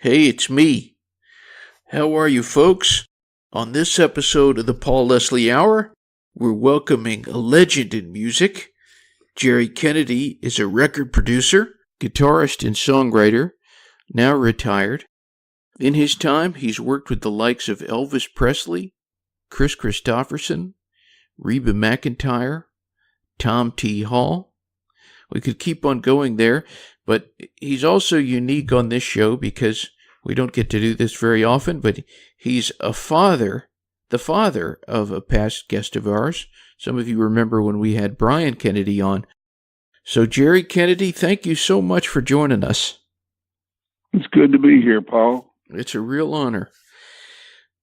Hey, it's me. How are you, folks? On this episode of the Paul Leslie Hour, we're welcoming a legend in music. Jerry Kennedy is a record producer, guitarist, and songwriter, now retired. In his time, he's worked with the likes of Elvis Presley, Kris Kristofferson, Reba McEntire, Tom Thaw. We could keep on going there, but he's also unique on this show because we don't get to do this very often, but he's the father of a past guest of ours. Some of you remember when we had Bryan Kennedy on. So, Jerry Kennedy, thank you so much for joining us. It's good to be here, Paul. It's a real honor.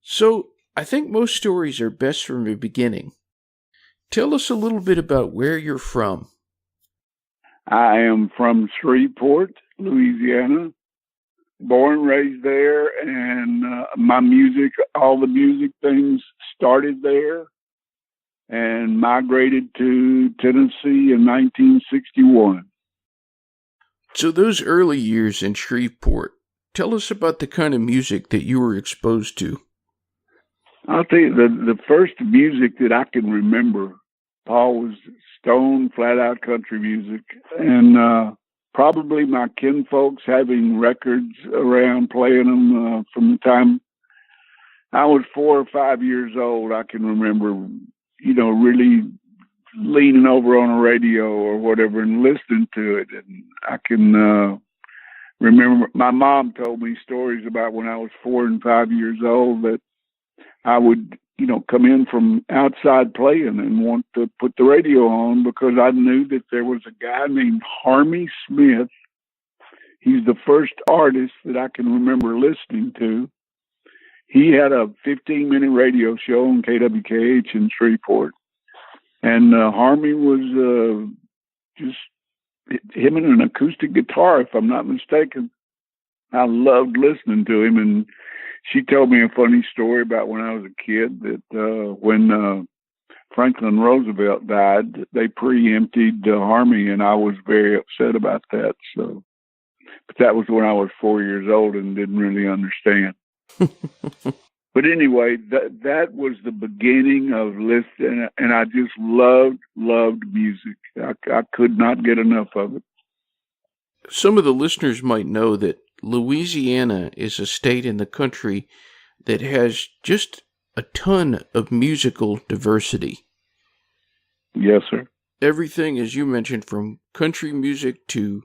So, I think most stories are best from the beginning. Tell us a little bit about where you're from. I am from Shreveport, Louisiana. Born, raised there, and my music, all the music things started there, and migrated to Tennessee in 1961. So those early years in Shreveport, tell us about the kind of music that you were exposed to. I'll tell you, the first music that I can remember, Paul, was stone, flat-out country music, and probably my kinfolks having records around, playing them from the time I was 4 or 5 years old. I can remember, really leaning over on a radio or whatever and listening to it. And I can remember my mom told me stories about when I was 4 and 5 years old that I would, come in from outside playing and want to put the radio on because I knew that there was a guy named Harmy Smith. He's the first artist that I can remember listening to. He had a 15-minute radio show on KWKH in Shreveport. And Harmy was just him and an acoustic guitar, if I'm not mistaken. I loved listening to him, and she told me a funny story about when I was a kid that when Franklin Roosevelt died, they preempted Harmy, and I was very upset about that. So, but that was when I was 4 years old and didn't really understand. But anyway, that was the beginning of listening, and I just loved music. I could not get enough of it. Some of the listeners might know that Louisiana is a state in the country that has just a ton of musical diversity. Yes, sir. Everything, as you mentioned, from country music to,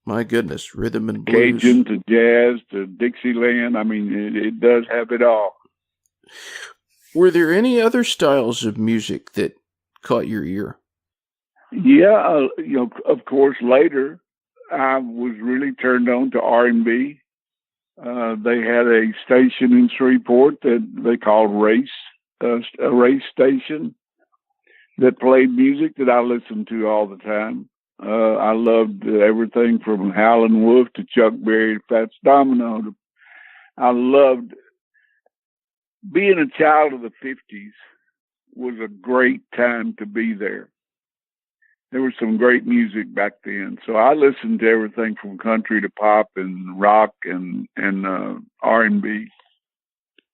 my goodness, rhythm and blues. Cajun to jazz to Dixieland. I mean, it does have it all. Were there any other styles of music that caught your ear? Yeah, of course, later I was really turned on to R&B. They had a station in Shreveport that they called Race, a race station that played music that I listened to all the time. I loved everything from Howlin' Wolf to Chuck Berry to Fats Domino. I loved being a child of the 50s. Was a great time to be there. There was some great music back then. So I listened to everything from country to pop and rock and R&B.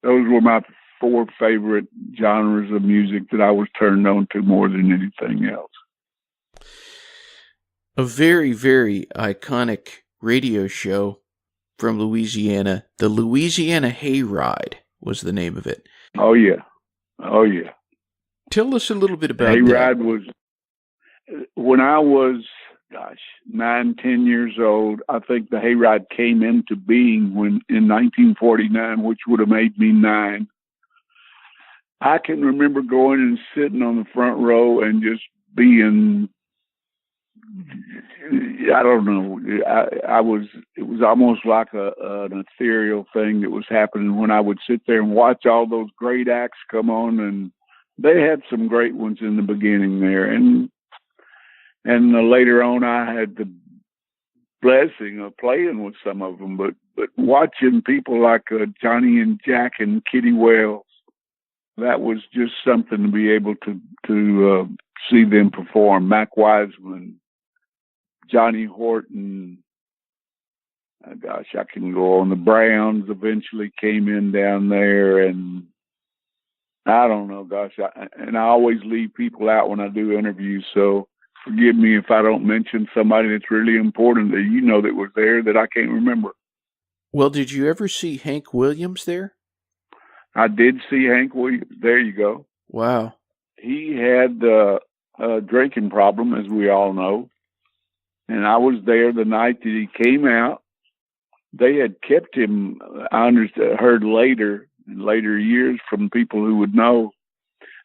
Those were my 4 favorite genres of music that I was turned on to more than anything else. A very, very iconic radio show from Louisiana. The Louisiana Hayride was the name of it. Oh, yeah. Tell us a little bit about Hayride that. Was, when I was, 9, 10 years old, I think the Hayride came into being in 1949, which would have made me 9. I can remember going and sitting on the front row and just being, I don't know, it was almost like an ethereal thing that was happening when I would sit there and watch all those great acts come on, and they had some great ones in the beginning there. And later on, I had the blessing of playing with some of them, but watching people like Johnny and Jack and Kitty Wells, that was just something to be able to see them perform. Mac Wiseman, Johnny Horton, Gosh, I can go on. The Browns eventually came in down there, and I don't know, gosh. I always leave people out when I do interviews, so forgive me if I don't mention somebody that's really important that you know that was there that I can't remember. Well, did you ever see Hank Williams there? I did see Hank Williams. There you go. Wow. He had a drinking problem, as we all know, and I was there the night that he came out. They had kept him, I heard later, in later years from people who would know,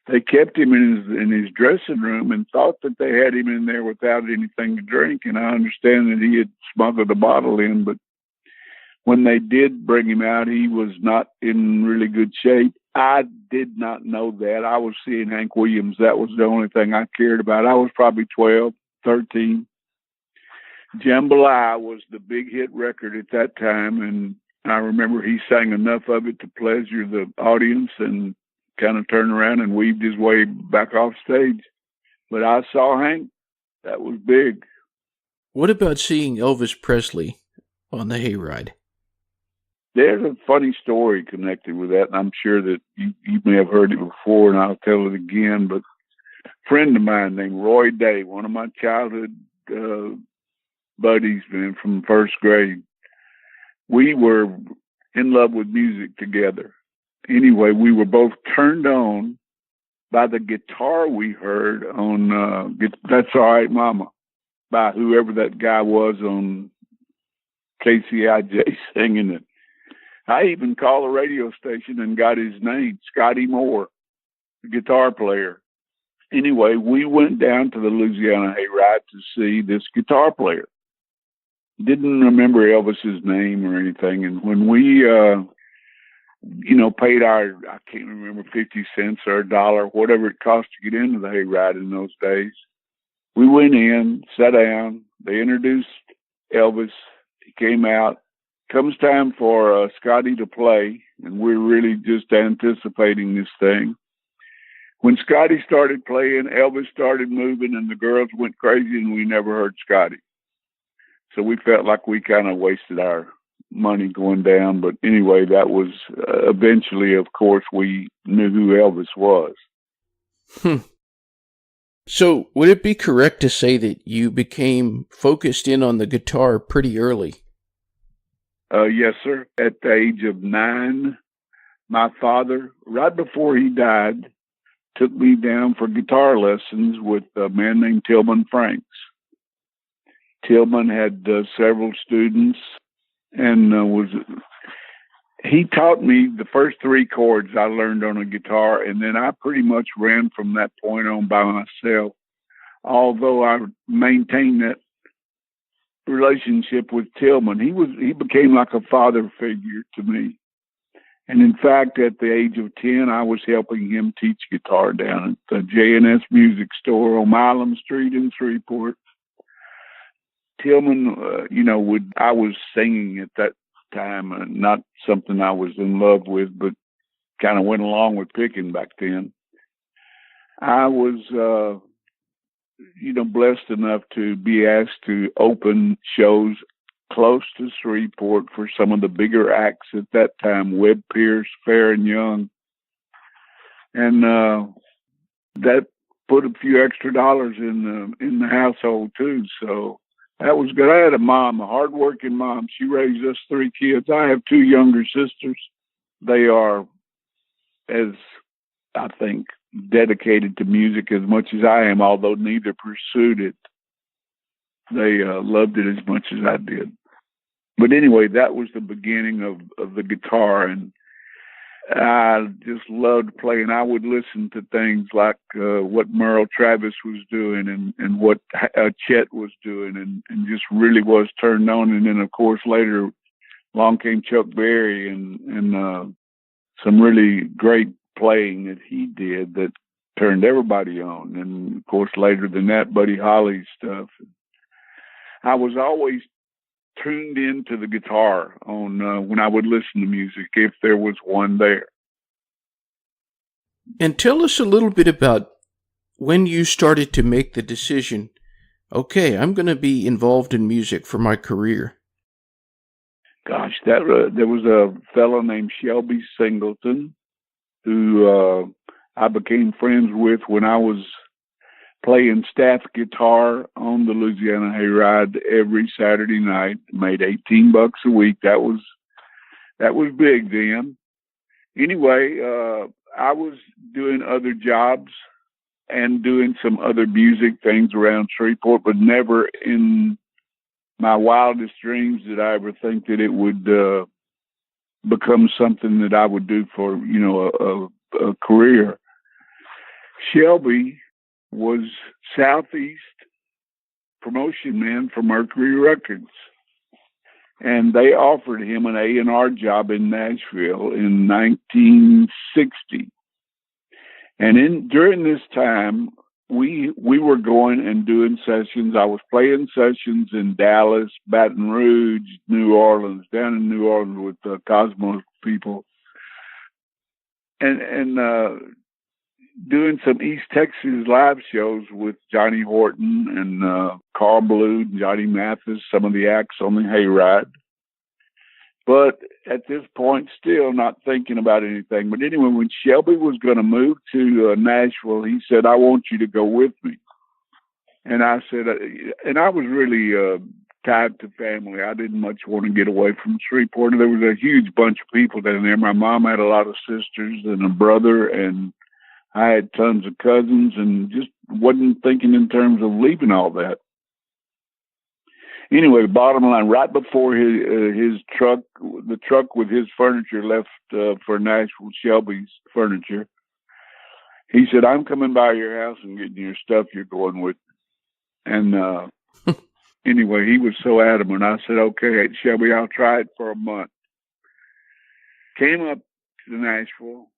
they kept him in his dressing room and thought that they had him in there without anything to drink. And I understand that he had smuggled a bottle in, but when they did bring him out, he was not in really good shape. I did not know that. I was seeing Hank Williams. That was the only thing I cared about. I was probably 12, 13. Jambalaya was the big hit record at that time, and I remember he sang enough of it to pleasure the audience and kind of turned around and weaved his way back off stage. But I saw Hank. That was big. What about seeing Elvis Presley on the Hayride? There's a funny story connected with that, and I'm sure that you may have heard it before, and I'll tell it again. But a friend of mine named Roy Day, one of my childhood buddies, man, from first grade, we were in love with music together. Anyway, we were both turned on by the guitar we heard on That's All Right Mama, by whoever that guy was on KCIJ singing it. I even called the radio station and got his name, Scotty Moore, the guitar player. Anyway, we went down to the Louisiana Hayride to see this guitar player. Didn't remember Elvis's name or anything. And when we, paid our, I can't remember, 50 cents or $1, whatever it cost to get into the Hayride in those days, we went in, sat down. They introduced Elvis. He came out. Comes time for Scotty to play, and we're really just anticipating this thing. When Scotty started playing, Elvis started moving, and the girls went crazy, and we never heard Scotty. So we felt like we kind of wasted our money going down. But anyway, that was eventually, of course, we knew who Elvis was. So would it be correct to say that you became focused in on the guitar pretty early? Yes, sir. At the age of 9, my father, right before he died, took me down for guitar lessons with a man named Tillman Franks. Tillman had several students, and he taught me the first 3 chords I learned on a guitar, and then I pretty much ran from that point on by myself. Although I maintained that relationship with Tillman, he became like a father figure to me. And in fact, at the age of 10, I was helping him teach guitar down at the J&S Music Store on Milam Street in Shreveport. Tillman, I was singing at that time, not something I was in love with, but kind of went along with picking back then. I was, blessed enough to be asked to open shows close to Shreveport for some of the bigger acts at that time, Webb Pierce, Fair and Young. And that put a few extra dollars in the household too. So that was good. I had a mom, a hardworking mom. She raised us 3 kids. I have 2 younger sisters. They are, as I think, dedicated to music as much as I am, although neither pursued it. They loved it as much as I did. But anyway, that was the beginning of the guitar, and I just loved playing. I would listen to things like what Merle Travis was doing and what Chet was doing, and just really was turned on. And then, of course, later along came Chuck Berry and some really great playing that he did that turned everybody on. And of course, later than that, Buddy Holly's stuff. I was always tuned into the guitar on when I would listen to music, if there was one there. And tell us a little bit about when you started to make the decision, okay, I'm going to be involved in music for my career. gosh, there was a fellow named Shelby Singleton who I became friends with when I was playing staff guitar on the Louisiana Hayride every Saturday night. Made $18 a week. That was big then. Anyway, I was doing other jobs and doing some other music things around Shreveport, but never in my wildest dreams did I ever think that it would become something that I would do for, a career. Shelby was Southeast promotion man for Mercury Records, and they offered him an A&R job in Nashville in 1960. And during this time, we were going and doing sessions. I was playing sessions in Dallas, Baton Rouge, New Orleans, down in New Orleans with the Cosmos people, and doing some East Texas live shows with Johnny Horton and Carl Blue, Johnny Mathis, some of the acts on the Hayride. But at this point, still not thinking about anything. But anyway, when Shelby was going to move to Nashville, he said, "I want you to go with me." And I said, and I was really tied to family. I didn't much want to get away from Shreveport. There was a huge bunch of people down there. My mom had a lot of sisters and a brother, and I had tons of cousins, and just wasn't thinking in terms of leaving all that. Anyway, bottom line, right before his truck, the truck with his furniture left for Nashville, Shelby's furniture, he said, "I'm coming by your house and getting your stuff. You're going with me." And anyway, he was so adamant. I said, "Okay, Shelby, I'll try it for a month." Came up to Nashville.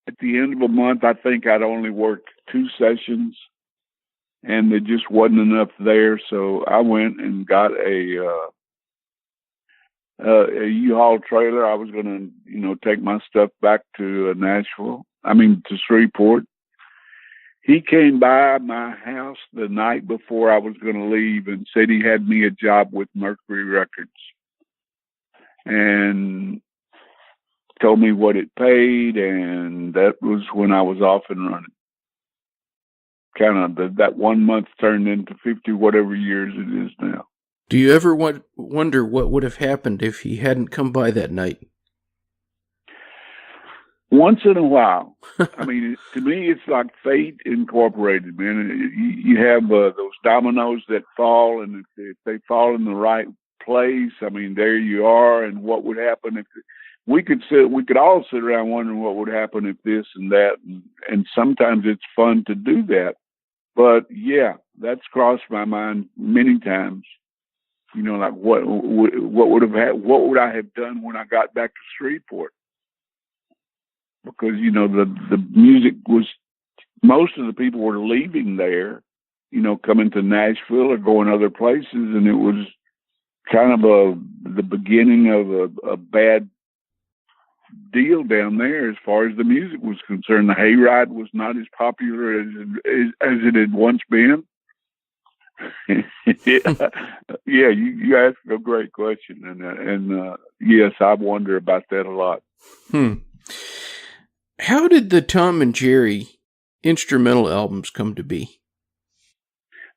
At the end of a month, I think I'd only worked 2 sessions, and there just wasn't enough there. So I went and got a U-Haul trailer. I was going to, take my stuff back to to Shreveport. He came by my house the night before I was going to leave and said he had me a job with Mercury Records, and told me what it paid, and that was when I was off and running. Kind of that 1 month turned into 50 whatever years it is now. Do you ever wonder what would have happened if he hadn't come by that night? Once in a while. I mean, to me, it's like fate incorporated, man. You have those dominoes that fall, and if they fall in the right place, I mean, there you are. And what would happen if we could all sit around wondering what would happen if this and that, and sometimes it's fun to do that. But yeah, that's crossed my mind many times. Like what would I have done when I got back to Shreveport? Because the music was, most of the people were leaving there, coming to Nashville or going other places, and it was kind of the beginning of a bad deal down there as far as the music was concerned. The Hayride was not as popular as it had once been. Yeah, you asked a great question, and yes, I wonder about that a lot. How did the Tom and Jerry instrumental albums come to be?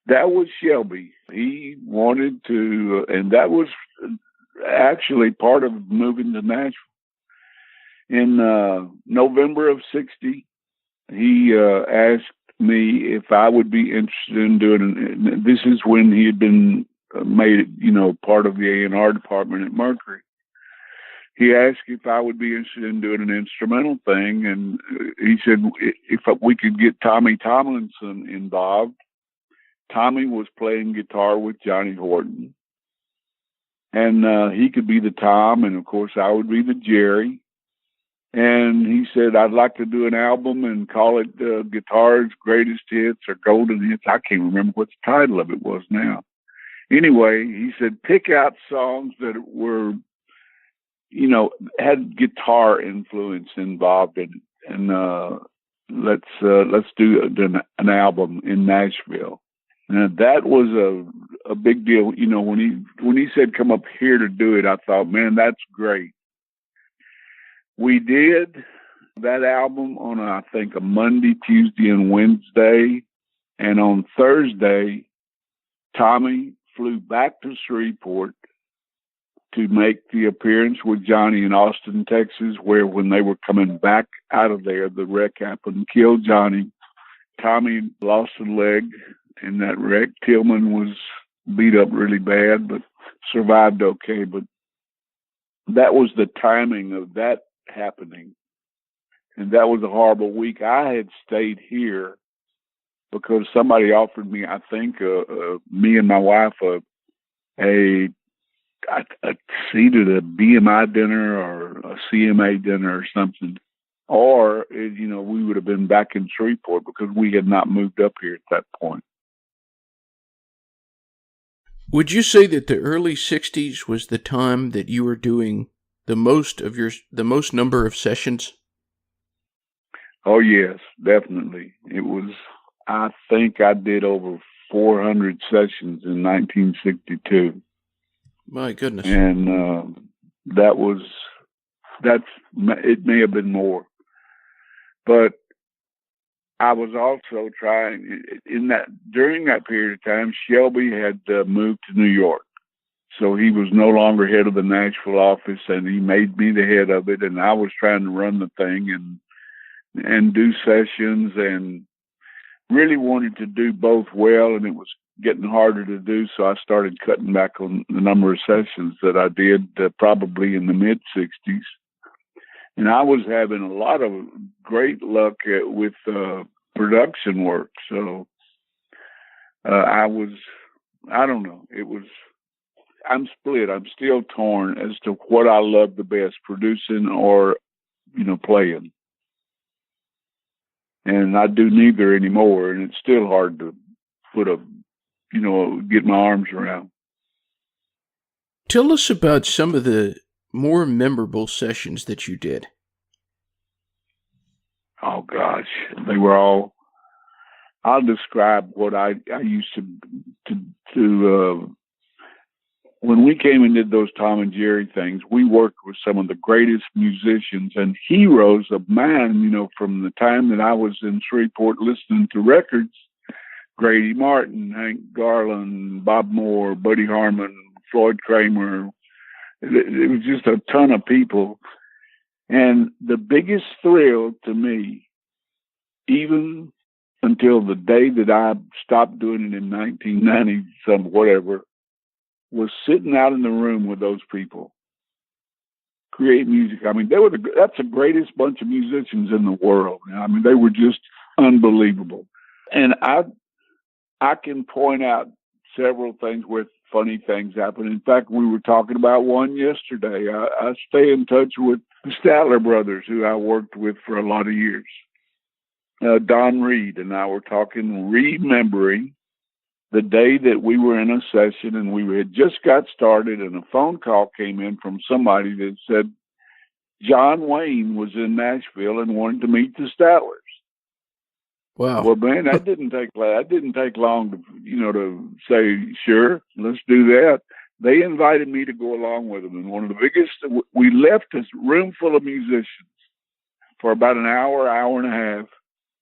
That was Shelby. He wanted to, and that was actually part of moving to Nashville. In November of '60, he asked me if I would be interested in doing. This is when he had been made, part of the A&R department at Mercury. He asked if I would be interested in doing an instrumental thing, and he said if we could get Tommy Tomlinson involved. Tommy was playing guitar with Johnny Horton, and he could be the Tom, and of course I would be the Jerry. And he said, "I'd like to do an album and call it Guitar's Greatest Hits or Golden Hits." I can't remember what the title of it was now. Anyway, he said, pick out songs that were, had guitar influence involved in it. And let's do an album in Nashville. And that was a big deal. You know, when he said come up here to do it, I thought, man, that's great. We did that album on, I think, a Monday, Tuesday, and Wednesday. And on Thursday, Tommy flew back to Shreveport to make the appearance with Johnny in Austin, Texas, where when they were coming back out of there, the wreck happened, killed Johnny. Tommy lost a leg in that wreck. Tillman was beat up really bad, but survived okay. But that was the timing of that happening. And that was a horrible week. I had stayed here because somebody offered me, I think, me and my wife, a seat at a BMI dinner or a CMA dinner or something. Or, you know, we would have been back in Shreveport because we had not moved up here at that point. Would you say that the early 60s was the time that you were doing the most number of sessions? Oh, yes, definitely. It was, I think I did over 400 sessions in 1962. My goodness. And it may have been more. But I was also trying during that period of time, Shelby had moved to New York. So he was no longer head of the Nashville office, and he made me the head of it. And I was trying to run the thing and do sessions, and really wanted to do both well. And it was getting harder to do. So I started cutting back on the number of sessions that I did, probably in the mid 60s. And I was having a lot of great luck with production work. So I don't know. I'm split. I'm still torn as to what I love the best, producing or, you know, playing. And I do neither anymore. And it's still hard to get my arms around. Tell us about some of the more memorable sessions that you did. Oh gosh, they were all. I'll describe what I used to when we came and did those Tom and Jerry things. We worked with some of the greatest musicians and heroes of mine. You know, from the time that I was in Shreveport listening to records, Grady Martin, Hank Garland, Bob Moore, Buddy Harman, Floyd Kramer. It was just a ton of people. And the biggest thrill to me, even until the day that I stopped doing it in 1990, whatever, was sitting out in the room with those people, create music. I mean, that's the greatest bunch of musicians in the world. I mean, they were just unbelievable. And I can point out several things where funny things happen. In fact, we were talking about one yesterday. I stay in touch with the Statler brothers, who I worked with for a lot of years. Don Reed and I were talking, remembering the day that we were in a session and we had just got started, and a phone call came in from somebody that said John Wayne was in Nashville and wanted to meet the Statlers. Wow. Well, man, that didn't take long to say, sure, let's do that. They invited me to go along with them. And one of the biggest, we left this room full of musicians for about an hour and a half.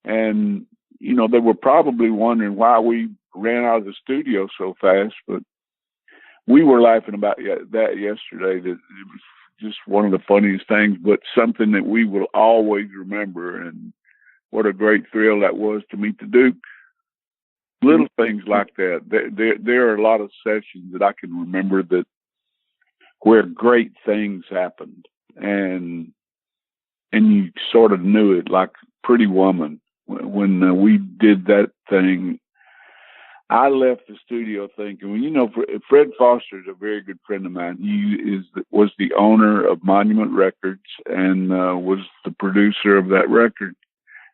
And, you know, they were probably wondering why we ran out of the studio so fast, but we were laughing about that yesterday. That it was just one of the funniest things, but something that we will always remember. And what a great thrill that was to meet the Duke. Little things like that. There are a lot of sessions that I can remember where great things happened, and you sort of knew it, like Pretty Woman. When we did that thing, I left the studio thinking, you know, Fred Foster is a very good friend of mine. He was the owner of Monument Records and was the producer of that record.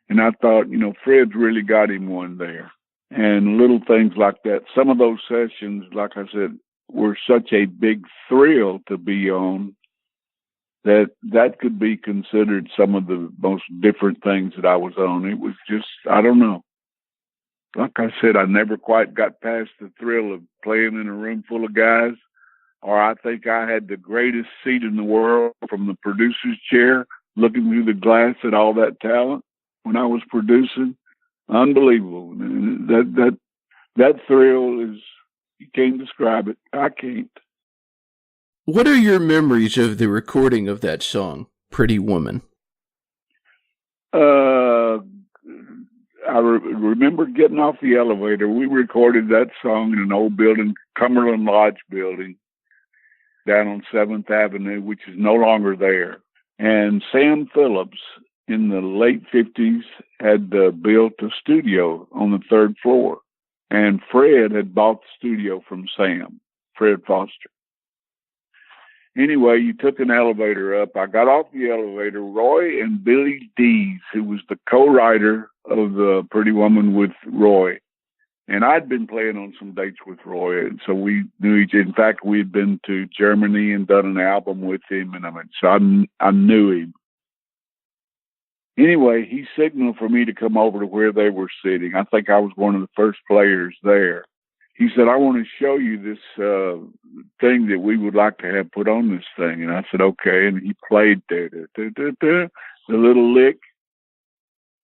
And I thought, you know, Fred's really got him one there. And little things like that. Some of those sessions, like I said, were such a big thrill to be on that could be considered some of the most different things that I was on. It was just, I don't know. like I said, I never quite got past the thrill of playing in a room full of guys, or I think I had the greatest seat in the world from the producer's chair, looking through the glass at all that talent when I was producing. Unbelievable. And that thrill is, you can't describe it. I can't. What are your memories of the recording of that song, Pretty Woman? I remember getting off the elevator. We recorded that song in an old building, Cumberland Lodge building, down on 7th Avenue, which is no longer there. And Sam Phillips, in the late 50s, had built a studio on the 3rd floor. And Fred had bought the studio from Sam, Fred Foster. Anyway, you took an elevator up. I got off the elevator. Roy and Billy Dees, who was the co-writer of the Pretty Woman with Roy, and I'd been playing on some dates with Roy, and so we knew each. In fact, we had been to Germany and done an album with him, and so I knew him. Anyway, he signaled for me to come over to where they were sitting. I think I was one of the first players there. He said, "I want to show you this thing that we would like to have put on this thing." And I said, "Okay." And he played the little lick.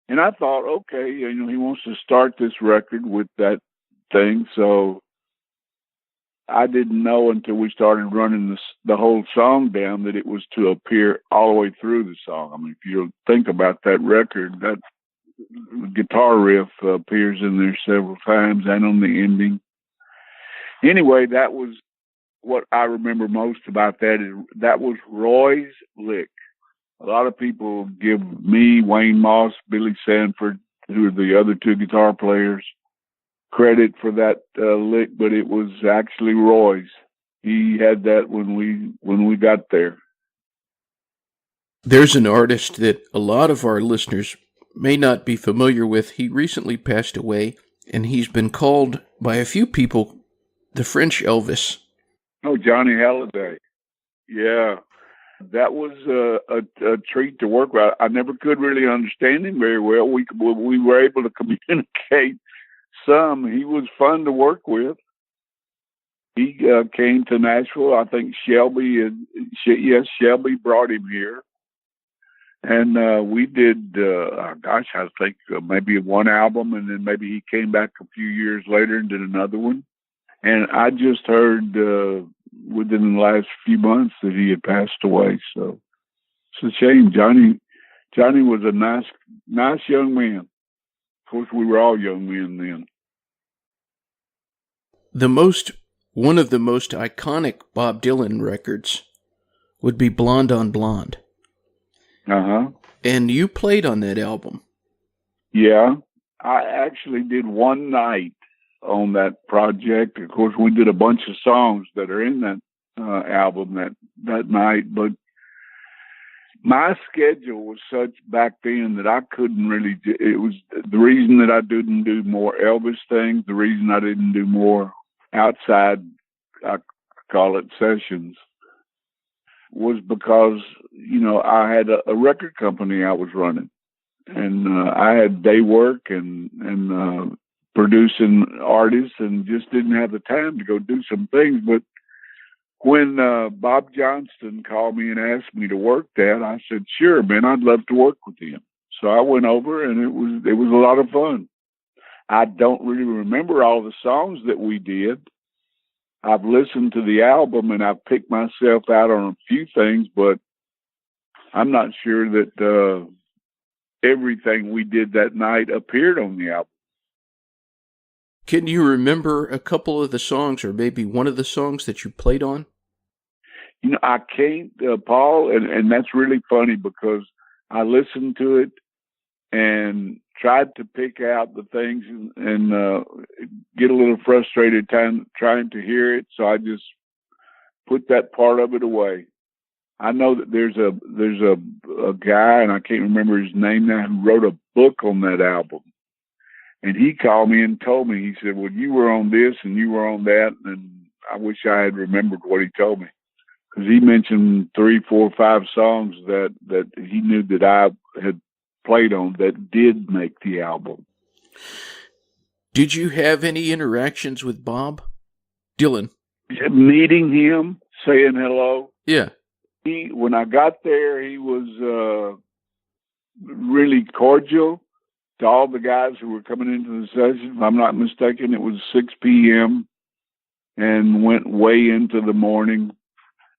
And I thought, okay, he wants to start this record with that thing. So I didn't know until we started running the whole song down that it was to appear all the way through the song. I mean, if you think about that record, that guitar riff appears in there several times and on the ending. Anyway, that was what I remember most about that. That was Roy's lick. A lot of people give me, Wayne Moss, Billy Sanford, who are the other two guitar players, credit for that lick, but it was actually Roy's. He had that when we got there. There's an artist that a lot of our listeners may not be familiar with. He recently passed away, and he's been called by a few people the French Elvis. Oh, Johnny Hallyday. Yeah, that was a treat to work with. I never could really understand him very well. We were able to communicate some. He was fun to work with. He came to Nashville. I think Shelby brought him here. And we did, I think maybe one album, and then maybe he came back a few years later and did another one. And I just heard within the last few months that he had passed away. So it's a shame. Johnny was a nice young man. Of course, we were all young men then. One of the most iconic Bob Dylan records would be Blonde on Blonde. Uh-huh. And you played on that album. Yeah. I actually did one night on that project. Of course, we did a bunch of songs that are in that album that night, but my schedule was such back then that I couldn't really it was the reason that I didn't do more Elvis things, the reason I didn't do more outside, I call it, sessions, was because I had a record company I was running, and I had day work and producing artists, and just didn't have the time to go do some things. But when Bob Johnston called me and asked me to work that, I said, "Sure, man, I'd love to work with him." So I went over, and it was a lot of fun. I don't really remember all the songs that we did. I've listened to the album, and I've picked myself out on a few things, but I'm not sure that everything we did that night appeared on the album. Can you remember a couple of the songs, or maybe one of the songs that you played on? I can't, Paul, and that's really funny because I listened to it and tried to pick out the things and get a little frustrated trying to hear it, so I just put that part of it away. I know that there's a guy, and I can't remember his name now, who wrote a book on that album. And he called me and told me, he said, "Well, you were on this and you were on that." And I wish I had remembered what he told me, because he mentioned 3, 4, 5 songs that he knew that I had played on that did make the album. Did you have any interactions with Bob Dylan? Meeting him, saying hello. Yeah. When I got there, he was really cordial to all the guys who were coming into the session. If I'm not mistaken, it was 6 p.m. and went way into the morning.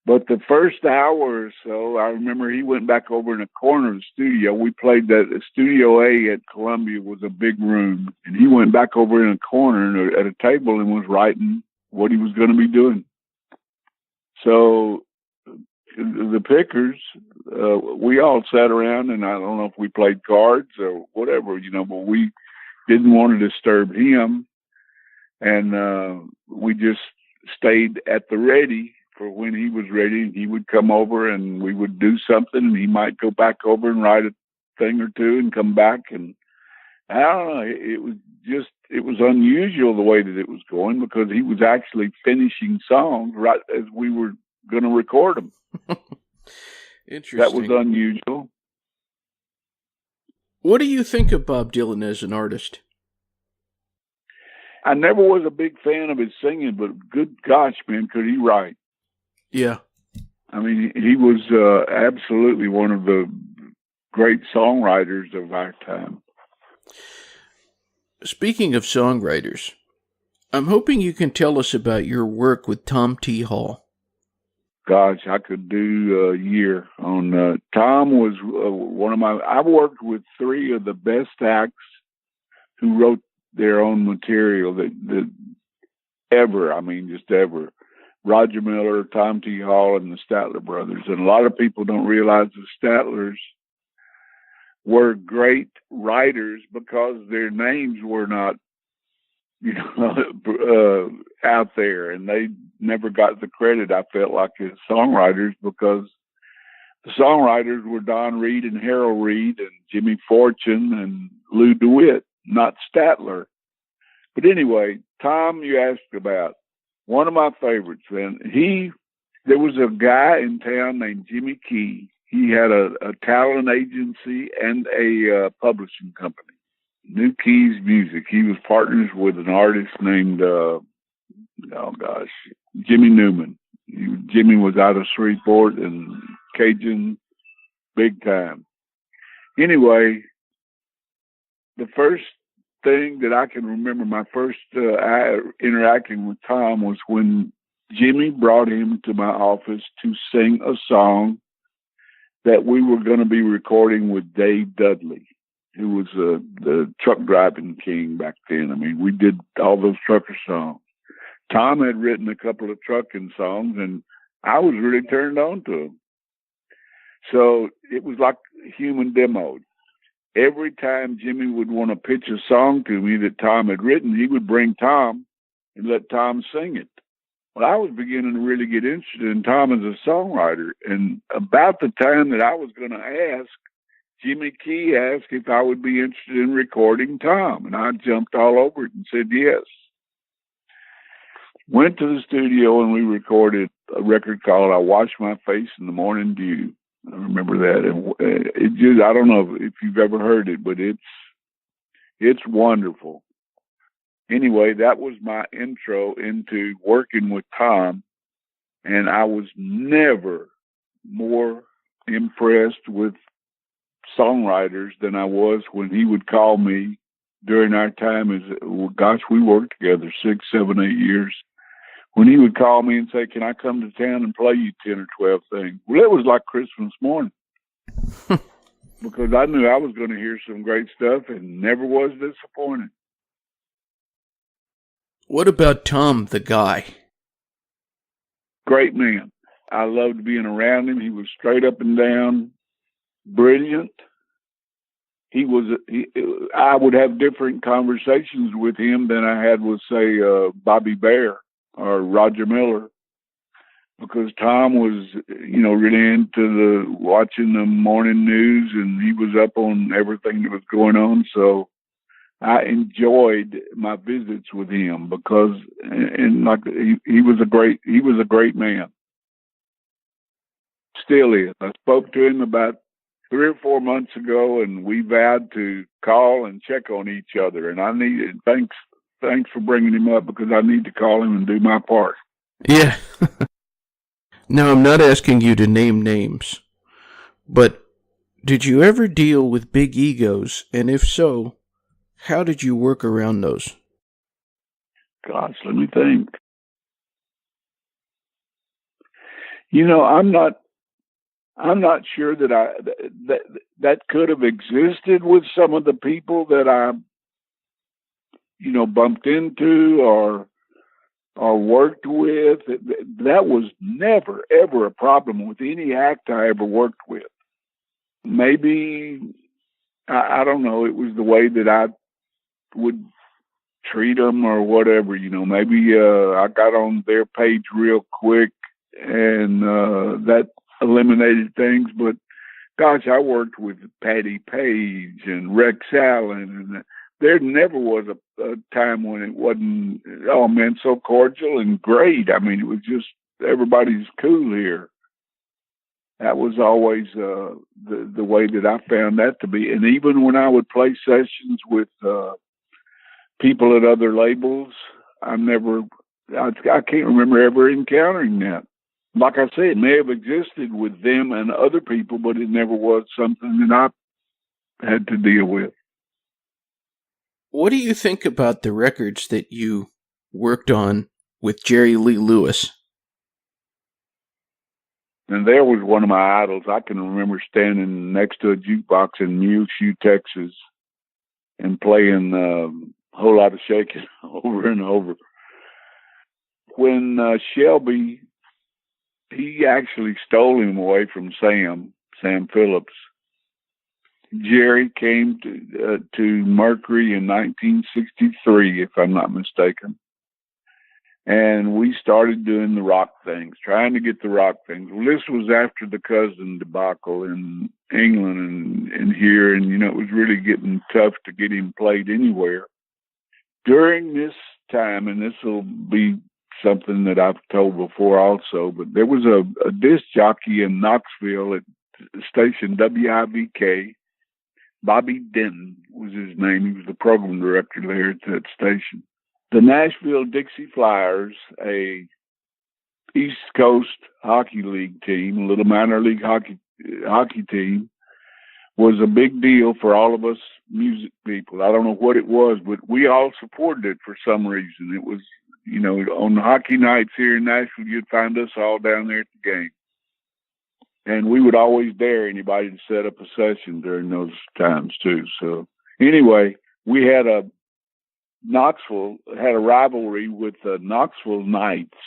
But the first hour or so, I remember he went back over in a corner of the studio. We played that Studio A at Columbia was a big room, and he went back over in a corner at a table and was writing what he was going to be doing. So the pickers, we all sat around, and I don't know if we played cards or whatever, but we didn't want to disturb him. And we just stayed at the ready for when he was ready. He would come over and we would do something, and he might go back over and write a thing or two and come back. And I don't know, it was unusual the way that it was going, because he was actually finishing songs right as we were going to record them. Interesting. That was unusual. What do you think of Bob Dylan as an artist? I never was a big fan of his singing, but good gosh, man, could he write? Yeah. I mean, he was absolutely one of the great songwriters of our time. Speaking of songwriters, I'm hoping you can tell us about your work with Tom Thaw. Gosh, I could do a year on Tom. Was one of my. I worked with three of the best acts who wrote their own material that ever. I mean, just ever. Roger Miller, Tom Thaw, and the Statler brothers. And a lot of people don't realize the Statlers were great writers because their names were not, out there, and they never got the credit, I felt like, as songwriters, because the songwriters were Don Reed and Harold Reed and Jimmy Fortune and Lou DeWitt, not Statler. But anyway, Tom, you asked about, one of my favorites. And there was a guy in town named Jimmy Key. He had a talent agency and a publishing company, New Keys Music. He was partners with an artist named, Jimmy Newman. Jimmy was out of Shreveport and Cajun, big time. Anyway, the first thing that I can remember, my first interacting with Tom, was when Jimmy brought him to my office to sing a song that we were going to be recording with Dave Dudley, who was the truck driving king back then. I mean, we did all those trucker songs. Tom had written a couple of trucking songs, and I was really turned on to them. So it was like human demoed. Every time Jimmy would want to pitch a song to me that Tom had written, he would bring Tom and let Tom sing it. Well, I was beginning to really get interested in Tom as a songwriter. And about the time that I was going to ask, Jimmy Key asked if I would be interested in recording Tom. And I jumped all over it and said yes. Went to the studio and we recorded a record called I Wash My Face in the Morning Dew. I remember that. And it just, I don't know if you've ever heard it, but it's wonderful. Anyway, that was my intro into working with Tom. And I was never more impressed with songwriters than I was when he would call me during our time. We worked together 6, 7, 8 years. When he would call me and say, can I come to town and play you 10 or 12 things? Well, it was like Christmas morning because I knew I was going to hear some great stuff and never was disappointed. What about Tom, the guy? Great man. I loved being around him. He was straight up and down, brilliant. I would have different conversations with him than I had with, say, Bobby Bare or Roger Miller, because Tom was, really into watching the morning news, and he was up on everything that was going on. So I enjoyed my visits with him because, he was a great man. Still is. I spoke to him about 3 or 4 months ago, and we vowed to call and check on each other. And I needed, thanks thanks for bringing him up because I need to call him and do my part. Yeah. Now, I'm not asking you to name names, but did you ever deal with big egos? And if so, how did you work around those? Gosh, let me think. I'm not sure that could have existed with some of the people that I, bumped into or worked with. That was never, ever a problem with any act I ever worked with. Maybe, I don't know, it was the way that I would treat them or whatever, maybe I got on their page real quick and that eliminated things. But gosh, I worked with Patti Page and Rex Allen, and there never was a time when it wasn't, oh man, so cordial and great. I mean, it was just, everybody's cool here. That was always the way that I found that to be. And even when I would play sessions with people at other labels, I can't remember ever encountering that. Like I said, it may have existed with them and other people, but it never was something that I had to deal with. What do you think about the records that you worked on with Jerry Lee Lewis? And there was one of my idols. I can remember standing next to a jukebox in Muleshoe, Texas, and playing a whole lot of shaking over and over. When Shelby, he actually stole him away from Sam Phillips. Jerry came to Mercury in 1963, if I'm not mistaken. And we started doing the rock things, trying to get the rock things. Well, this was after the Cousin debacle in England and here, and, it was really getting tough to get him played anywhere. During this time, and this will be something that I've told before also, but there was a disc jockey in Knoxville at station WIVK. Bobby Denton was his name. He was the program director there at that station. The Nashville Dixie Flyers, a East Coast Hockey League team, a little minor league hockey team, was a big deal for all of us music people. I don't know what it was, but we all supported it for some reason. It was, on the hockey nights here in Nashville, you'd find us all down there at the game. And we would always dare anybody to set up a session during those times too. So anyway, we had Knoxville had a rivalry with Knoxville Knights.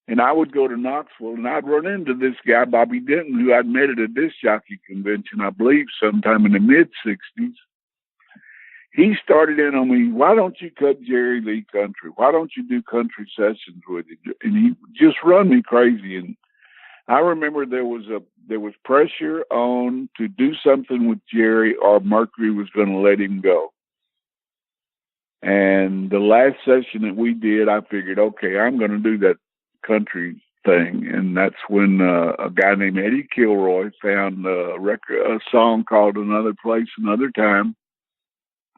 And I would go to Knoxville and I'd run into this guy, Bobby Denton, who I'd met at a disc jockey convention, I believe sometime in the mid-'60s. He started in on me, why don't you cut Jerry Lee country? Why don't you do country sessions with him? And he just run me crazy. And I remember there was pressure on to do something with Jerry or Mercury was going to let him go. And the last session that we did, I figured, okay, I'm going to do that country thing. And that's when a guy named Eddie Kilroy found a song called Another Place, Another Time,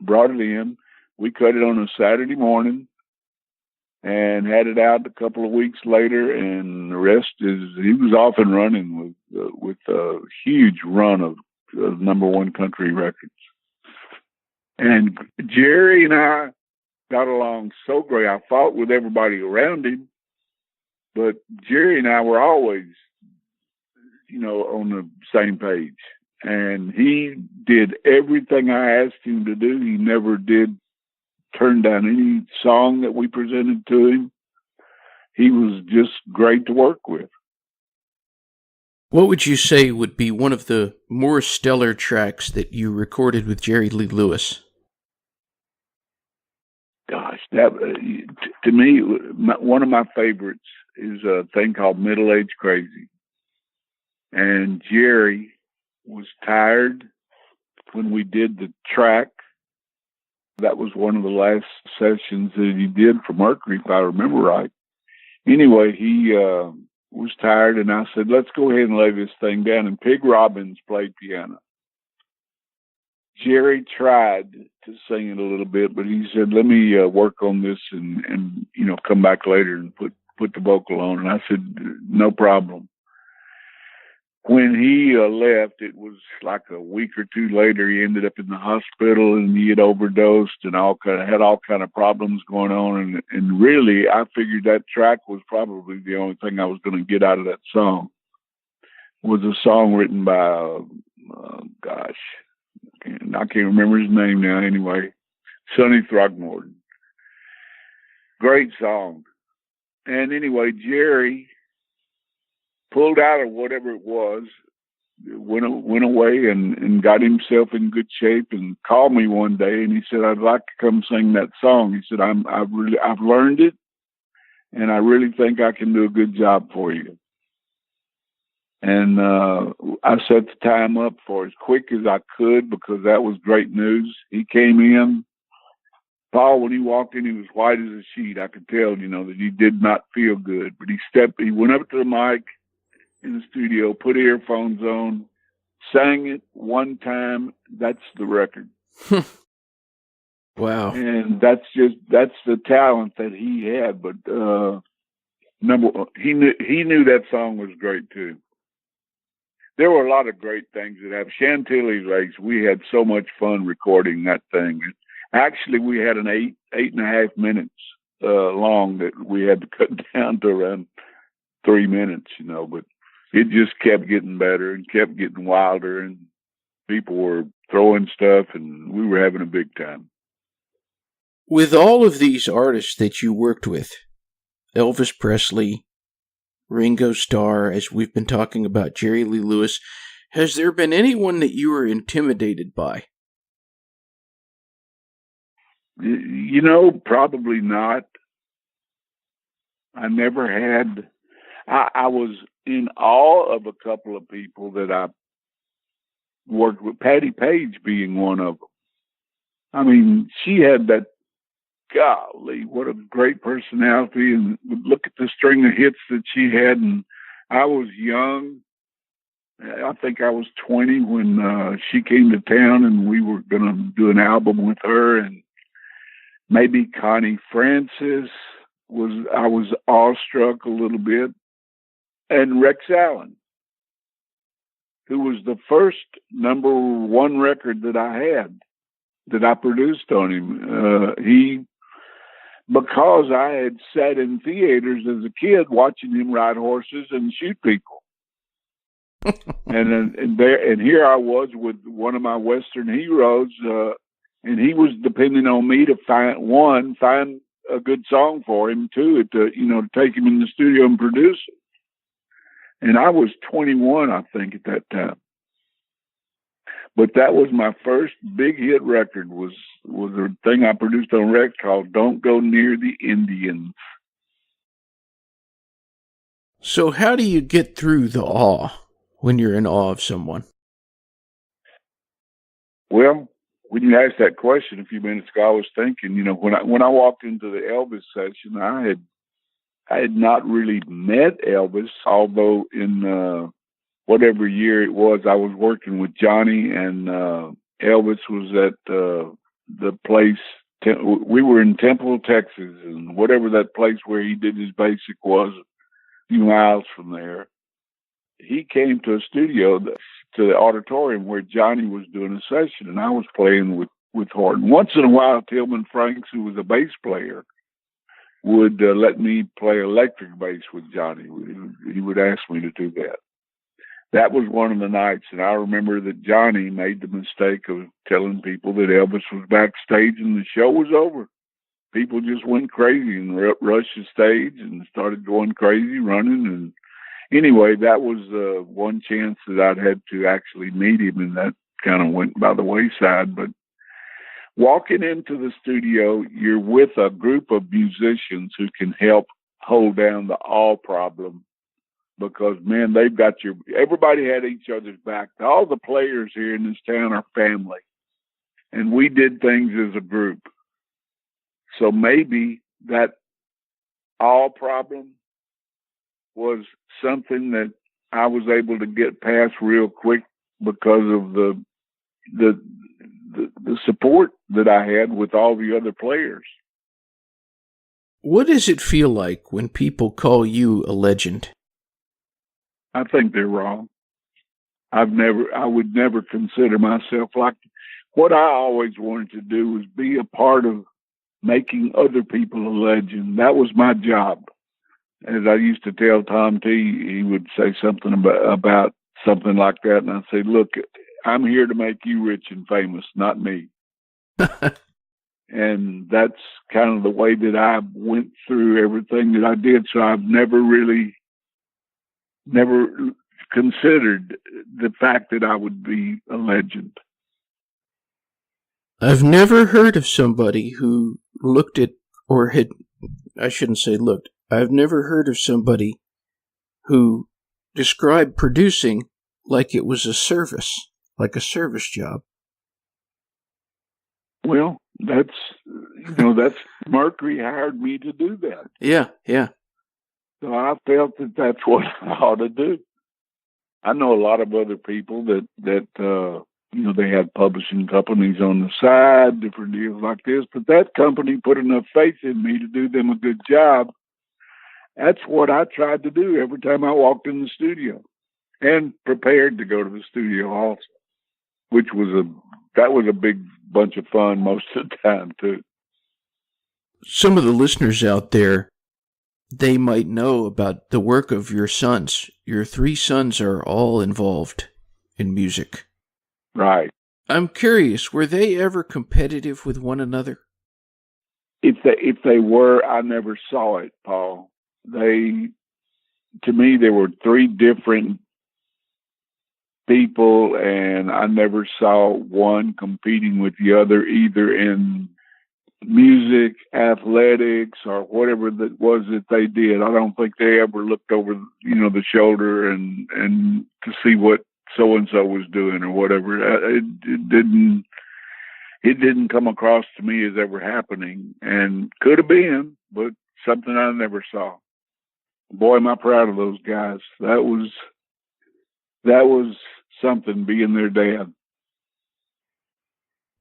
brought it in. We cut it on a Saturday morning and had it out a couple of weeks later. And the rest is, he was off and running with a huge run of number one country records. And Jerry and I got along so great. I fought with everybody around him, but Jerry and I were always, on the same page. And he did everything I asked him to do. He never did turn down any song that we presented to him. He was just great to work with. What would you say would be one of the more stellar tracks that you recorded with Jerry Lee Lewis? Gosh, that to me, one of my favorites is a thing called Middleaged Crazy. And Jerry was tired when we did the track. That was one of the last sessions that he did for Mercury, if I remember right. Anyway, he was tired, and I said, let's go ahead and lay this thing down. And Pig Robbins played piano. Jerry tried to sing it a little bit, but he said, "Let me work on this and come back later and put the vocal on." And I said, "No problem." When he left, it was like a week or two later. He ended up in the hospital, and he had overdosed and had all kind of problems going on. And really, I figured that track was probably the only thing I was going to get out of that song. It was a song written by, I can't remember his name now. Anyway, Sonny Throckmorton. Great song. And anyway, Jerry pulled out of whatever it was, went away and got himself in good shape and called me one day and he said, "I'd like to come sing that song." He said, I've learned it and I really think I can do a good job for you. And I set the time up for as quick as I could because that was great news. He came in. Paul, when he walked in, he was white as a sheet. I could tell, that he did not feel good. But he went up to the mic in the studio, put earphones on, sang it one time. That's the record. Wow. And that's the talent that he had. But he knew that song was great too. There were a lot of great things that happened. Chantilly's Race, we had so much fun recording that thing. Actually, we had an 8.5 minutes long that we had to cut down to around 3 minutes, but it just kept getting better and kept getting wilder, and people were throwing stuff, and we were having a big time. With all of these artists that you worked with, Elvis Presley, Ringo Starr, as we've been talking about, Jerry Lee Lewis, has there been anyone that you were intimidated by? Probably not. I never had. I was in awe of a couple of people that I worked with, Patti Page being one of them. I mean, she had that, golly, what a great personality, and look at the string of hits that she had. And I was young. I think I was 20 when she came to town, and we were going to do an album with her. And maybe Connie Francis I was awestruck a little bit. And Rex Allen, who was the first number one record that I had, that I produced on him. Because I had sat in theaters as a kid watching him ride horses and shoot people. and here I was with one of my Western heroes, and he was depending on me to find a good song for him, to take him in the studio and produce it. And I was 21, I think, at that time. But that was my first big hit record, was a thing I produced on Rex called "Don't Go Near the Indians." So how do you get through the awe when you're in awe of someone? Well, when you asked that question a few minutes ago, I was thinking, when I walked into the Elvis session, I had not really met Elvis, although in whatever year it was, I was working with Johnny, and Elvis was at the place. We were in Temple, Texas, and whatever that place where he did his basic was, a few miles from there. He came to a studio, to the auditorium where Johnny was doing a session, and I was playing with Horton. Once in a while, Tillman Franks, who was a bass player, would let me play electric bass with Johnny. He would ask me to do that. That was one of the nights, and I remember that Johnny made the mistake of telling people that Elvis was backstage and the show was over. People just went crazy and rushed the stage and started going crazy, running. And anyway, that was one chance that I'd had to actually meet him, and that kind of went by the wayside. But walking into the studio, you're with a group of musicians who can help hold down the awe problem, because, man, everybody had each other's back. All the players here in this town are family, and we did things as a group. So maybe that awe problem was something that I was able to get past real quick because of the the support that I had with all the other players. What does it feel like when people call you a legend? I think they're wrong. I would never consider myself like. What I always wanted to do was be a part of making other people a legend. That was my job. As I used to tell Tom T, he would say something about something like that, and I'd say, look, I'm here to make you rich and famous, not me. And that's kind of the way that I went through everything that I did. So I've never considered the fact that I would be a legend. I've never heard of somebody who looked at, or had, I shouldn't say looked, I've never heard of somebody who described producing like it was a service, like a service job. Well, that's Mercury hired me to do that. Yeah. So I felt that that's what I ought to do. I know a lot of other people that they had publishing companies on the side, different deals like this, but that company put enough faith in me to do them a good job. That's what I tried to do every time I walked in the studio, and prepared to go to the studio also, which was a big bunch of fun most of the time too. Some of the listeners out there, they might know about the work of your sons. Your 3 sons are all involved in music. Right. I'm curious, were they ever competitive with one another? If they were, I never saw it, Paul. To me, there were 3 different people, and I never saw one competing with the other, either in music, athletics, or whatever that was that they did. I don't think they ever looked over, the shoulder and to see what so and so was doing or whatever. It didn't come across to me as ever happening, and could have been, but something I never saw. Boy, am I proud of those guys. That was something, being their dad.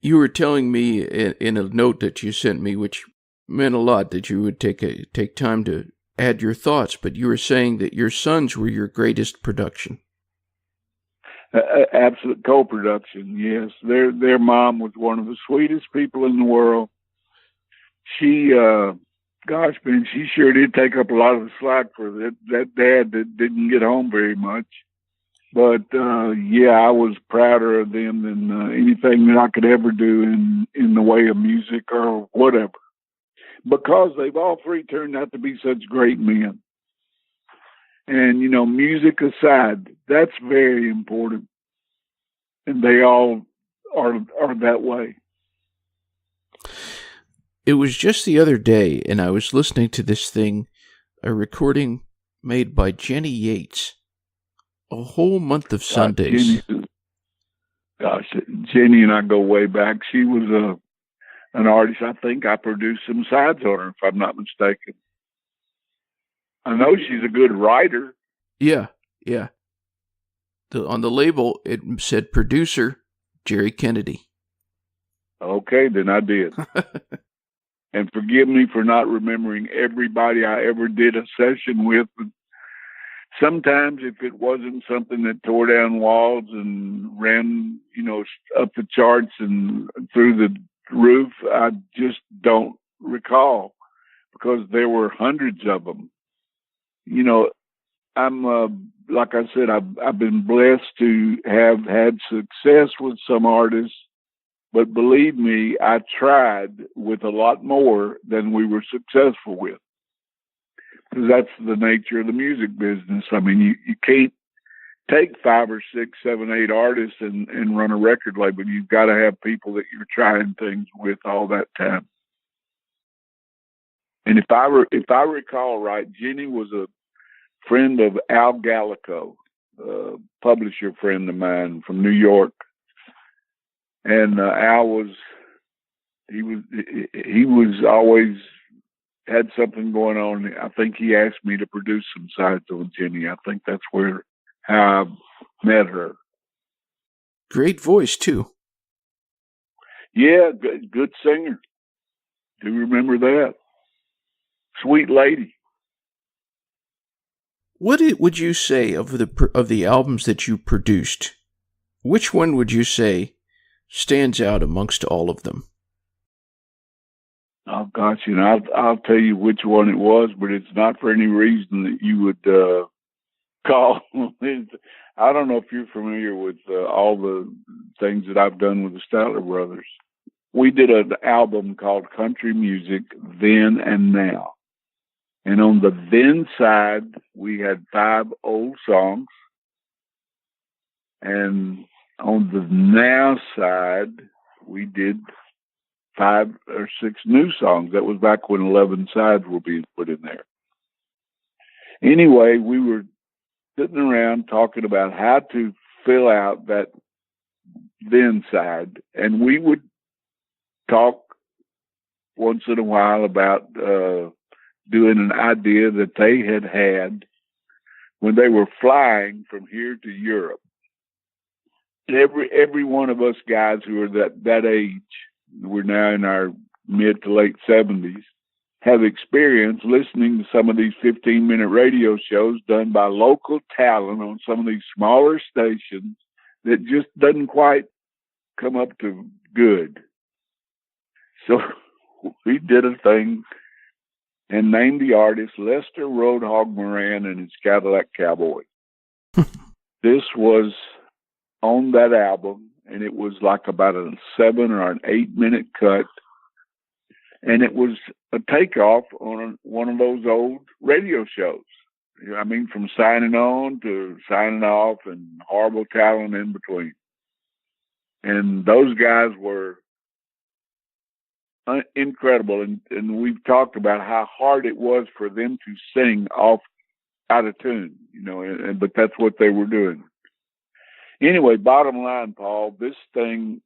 You were telling me in a note that you sent me, which meant a lot, that you would take time to add your thoughts, but you were saying that your sons were your greatest production. Absolute co-production, yes. Their mom was one of the sweetest people in the world. She, man, she sure did take up a lot of the slack for that dad that didn't get home very much. But, I was prouder of them than anything that I could ever do in the way of music or whatever. Because they've all 3 turned out to be such great men. And, music aside, that's very important. And they all are that way. It was just the other day, and I was listening to this thing, a recording made by Jenny Yates. A whole month of Sundays. Jenny and I go way back. She was an artist. I think I produced some sides on her, if I'm not mistaken. I know she's a good writer. Yeah. On the label, it said producer, Jerry Kennedy. Okay, then I did. And forgive me for not remembering everybody I ever did a session with. But sometimes if it wasn't something that tore down walls and ran, up the charts and through the roof, I just don't recall, because there were hundreds of them. I'm, like I said, I've been blessed to have had success with some artists, but believe me, I tried with a lot more than we were successful with. Because that's the nature of the music business. I mean, you can't take 5 or 6, 7, 8 artists and run a record label. You've got to have people that you're trying things with all that time. And if I recall right, Jenny was a friend of Al Gallico, a publisher friend of mine from New York. And Al was always had something going on. I think he asked me to produce some sides on Jenny. I think that's how I met her. Great voice too. Yeah, good singer. Do you remember that? Sweet lady. What would you say of the albums that you produced? Which one would you say stands out amongst all of them? Oh gosh, I'll tell you which one it was, but it's not for any reason that you would call. I don't know if you're familiar with all the things that I've done with the Statler Brothers. We did an album called Country Music Then and Now. And on the then side, we had 5 old songs. And on the now side, we did 5 or 6 new songs. That was back when 11 sides were being put in there. Anyway, we were sitting around talking about how to fill out that then side. And we would talk once in a while about doing an idea that they had when they were flying from here to Europe. Every one of us guys who are that age, we're now in our mid to late 70s, have experience listening to some of these 15-minute radio shows done by local talent on some of these smaller stations that just doesn't quite come up to good. So we did a thing and named the artist Lester Roadhog Moran and his Cadillac Cowboy. This was on that album, and it was like about a 7 or an 8-minute cut, and it was a takeoff on one of those old radio shows. I mean, from Signing On to Signing Off and Horrible Talent in between. And those guys were incredible, and we've talked about how hard it was for them to sing out of tune, but that's what they were doing. Anyway, bottom line, Paul, this thing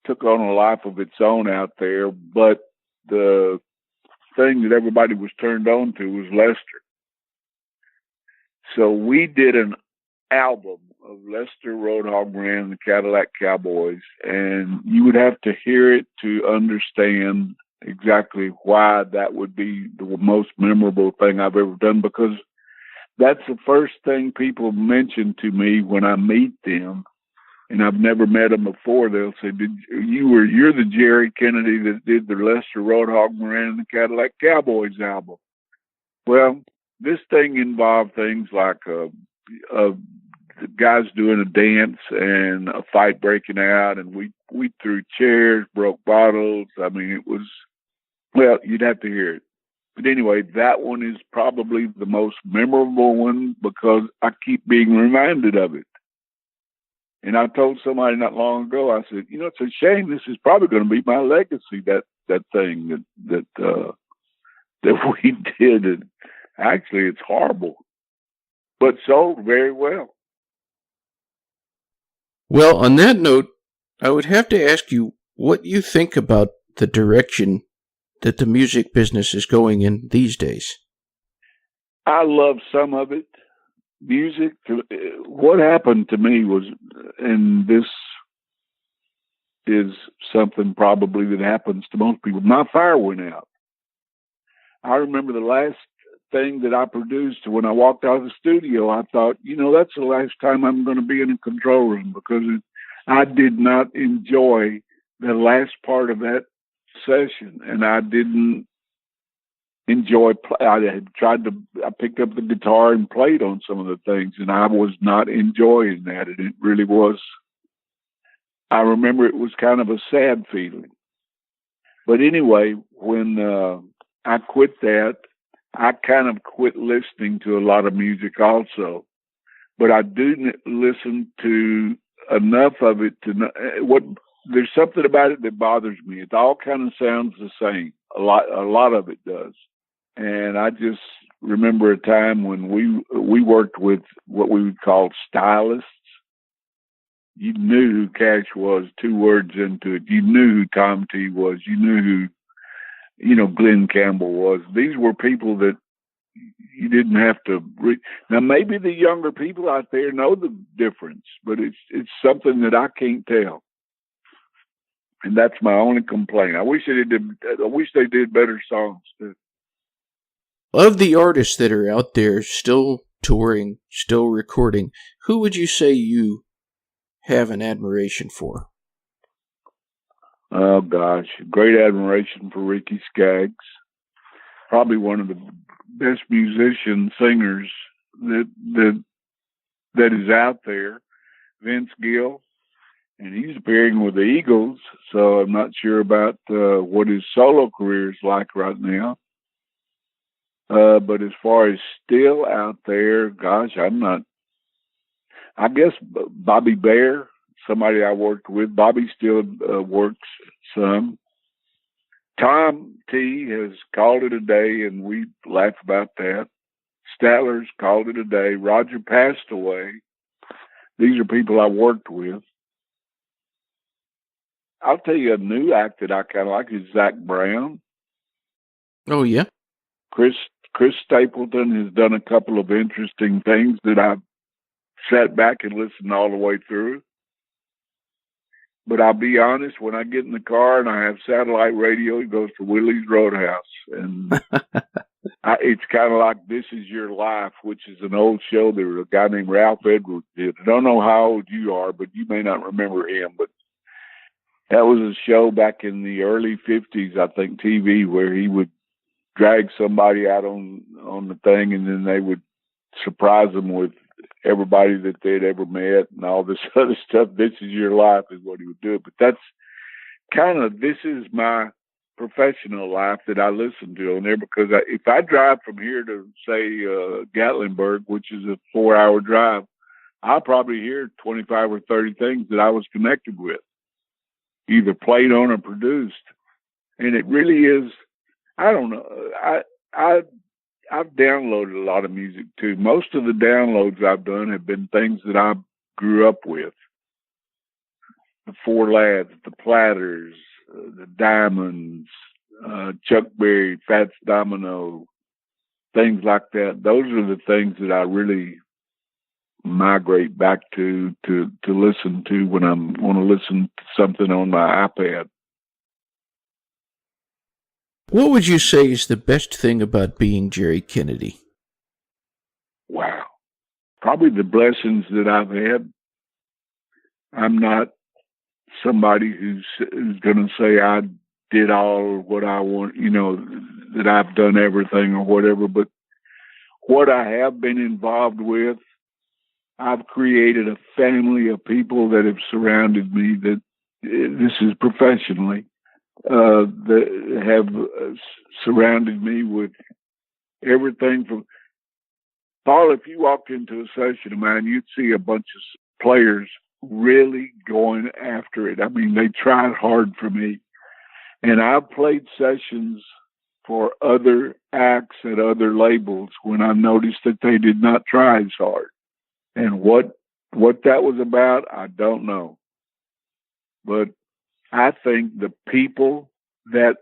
took on a life of its own out there, but the thing that everybody was turned on to was Lester. So we did an album of Lester Roadhog Moran and the Cadillac Cowboys, and you would have to hear it to understand exactly why that would be the most memorable thing I've ever done, because that's the first thing people mention to me when I meet them, and I've never met them before. They'll say, you're the Jerry Kennedy that did the Lester Roadhog Moran and the Cadillac Cowboys album. Well, this thing involved things like the guys doing a dance and a fight breaking out, and we threw chairs, broke bottles. I mean, it was, well, you'd have to hear it. But anyway, that one is probably the most memorable one because I keep being reminded of it. And I told somebody not long ago, I said, it's a shame. This is probably going to be my legacy, that thing that we did. And actually, it's horrible, but sold very well. Well, on that note, I would have to ask you what you think about the direction that the music business is going in these days. I love some of it. Music, what happened to me was, and this is something probably that happens to most people, my fire went out. I remember the last thing that I produced, when I walked out of the studio, I thought, that's the last time I'm going to be in a control room, because I did not enjoy the last part of that session, and I didn't enjoy I picked up the guitar and played on some of the things, and I was not enjoying that, and it really was, I remember it was kind of a sad feeling. But anyway, when I quit that, I kind of quit listening to a lot of music also, but I do listen to enough of it to know there's something about it that bothers me. It all kind of sounds the same. A lot of it does. And I just remember a time when we worked with what we would call stylists. You knew who Cash was 2 words into it. You knew who Tom T was. You knew who, Glenn Campbell was. These were people that you didn't have to Now, maybe the younger people out there know the difference, but it's something that I can't tell. And that's my only complaint. I wish they did better songs too. Of the artists that are out there still touring, still recording, who would you say you have an admiration for? Oh gosh, great admiration for Ricky Skaggs. Probably one of the best musicians, singers that is out there. Vince Gill, and he's appearing with the Eagles, so I'm not sure about what his solo career is like right now. But as far as still out there, gosh, I guess Bobby Bear, somebody I worked with. Bobby still works some. Tom T has called it a day, and we laugh about that. Statler's called it a day. Roger passed away. These are people I worked with. I'll tell you a new act that I kind of like is Zach Brown. Oh, yeah? Chris Stapleton has done a couple of interesting things that I've sat back and listened all the way through. But I'll be honest, when I get in the car and I have satellite radio, it goes to Willie's Roadhouse. And it's kind of like This Is Your Life, which is an old show that a guy named Ralph Edwards did. I don't know how old you are, but you may not remember him. But that was a show back in the early 50s, I think, TV, where he would drag somebody out on the thing, and then they would surprise them with everybody that they'd ever met and all this other stuff. This Is Your Life is what he would do. But that's kind of, this is my professional life that I listen to on there, because if I drive from here to, say, Gatlinburg, which is a 4-hour drive, I'll probably hear 25 or 30 things that I was connected with, either played on or produced. And it really is, I don't know, I've downloaded a lot of music too. Most of the downloads I've done have been things that I grew up with. The Four Lads, the Platters, the Diamonds, Chuck Berry, Fats Domino, things like that. Those are the things that I really migrate back to listen to when I want to listen to something on my iPad. What would you say is the best thing about being Jerry Kennedy? Wow. Probably the blessings that I've had. I'm not somebody who's going to say I did all what I want, that I've done everything or whatever, but what I have been involved with, I've created a family of people that have surrounded me, that this is professionally, that have surrounded me with everything from, Paul, if you walked into a session of mine, you'd see a bunch of players really going after it. I mean, they tried hard for me. And I've played sessions for other acts at other labels when I noticed that they did not try as hard. And what that was about, I don't know. But I think the people that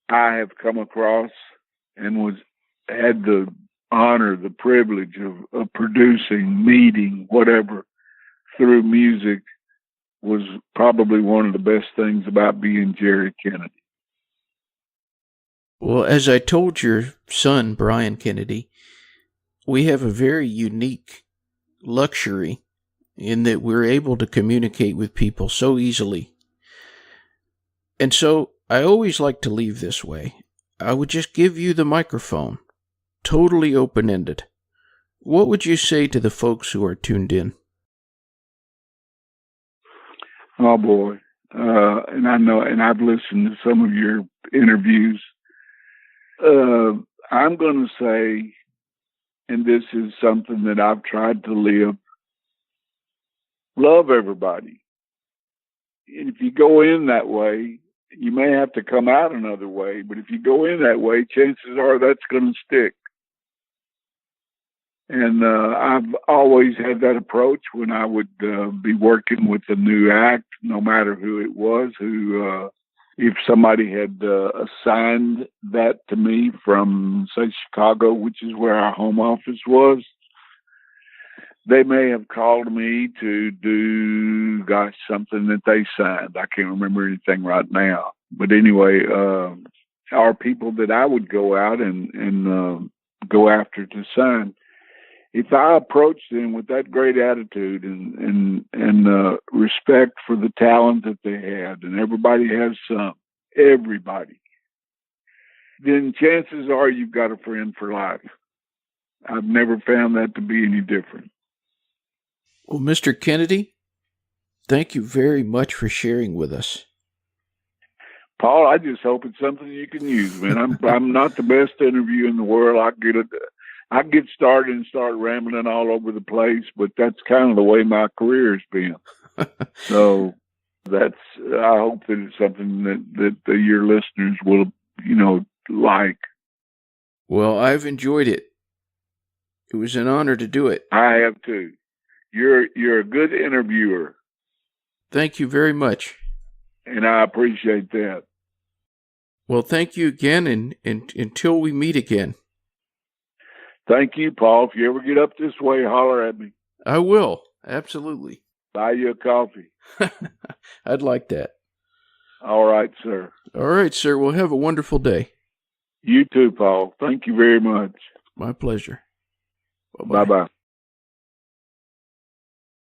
I have come across and had the honor, the privilege of producing, meeting, whatever, through music was probably one of the best things about being Jerry Kennedy. Well, as I told your son, Bryan Kennedy, we have a very unique luxury in that we're able to communicate with people so easily. And so I always like to leave this way. I would just give you the microphone, totally open-ended. What would you say to the folks who are tuned in? Oh, boy. And I know, and I've listened to some of your interviews. I'm going to say, and this is something that I've tried to live, love everybody. And if you go in that way, you may have to come out another way, but if you go in that way, chances are that's going to stick. And I've always had that approach when I would be working with a new act, no matter who it was, if somebody had assigned that to me from, say, Chicago, which is where our home office was, they may have called me to do, something that they signed. I can't remember anything right now. But anyway, are people that I would go out and go after to sign. If I approached them with that great attitude and respect for the talent that they had, and everybody has some, everybody, then chances are you've got a friend for life. I've never found that to be any different. Well, Mr. Kennedy, thank you very much for sharing with us. Paul, I just hope it's something you can use, man. I'm not the best interview in the world. I get started and start rambling all over the place, but that's kind of the way my career has been. So I hope that it's something that your listeners will, like. Well, I've enjoyed it. It was an honor to do it. I have too. You're a good interviewer. Thank you very much. And I appreciate that. Well, thank you again, and until we meet again. Thank you, Paul. If you ever get up this way, holler at me. I will. Absolutely. Buy you a coffee. I'd like that. All right, sir. All right, sir. Well, have a wonderful day. You too, Paul. Thank you very much. My pleasure. Bye-bye. Bye-bye.